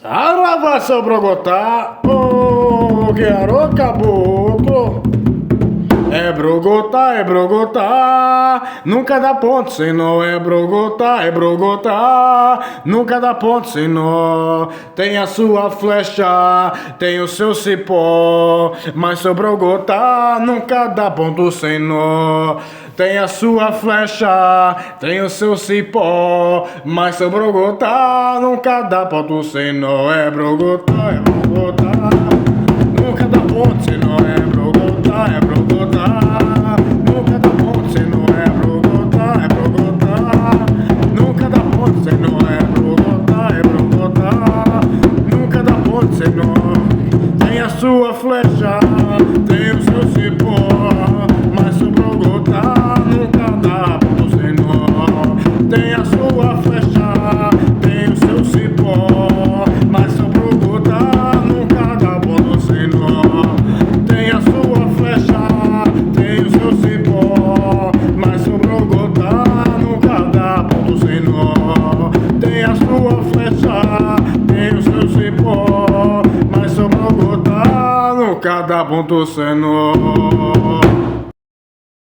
Saravá, seu Brogotá, ô, quero caboclo. É Brogotá, nunca dá ponto sem nó. É Brogotá, nunca dá ponto sem nó. Tem a sua flecha, tem o seu cipó, mas seu Brogotá nunca dá ponto sem nó. Tem a sua flecha, tem o seu cipó, mas seu Brogotá nunca dá ponto sem nó. É Brogotá, nunca dá ponto sem nó. É Brogotá, nunca dá ponto sem nó. É Brogotá, nunca dá ponto sem nó. É Brogotá, nunca dá ponto sem nó. Tem a sua flecha, tem o seu cipó, mas seu Brogotá nunca dá ponto sem nó. Tem a sua flecha, tem o seu cipó, mas seu Brogotá nunca dá ponto sem nó. Tem a sua flecha, tem o seu cipó, mas seu Brogotá nunca dá ponto sem nó. Tem a sua flecha, tem o seu cipó, mas seu Brogotá nunca dá ponto sem nó.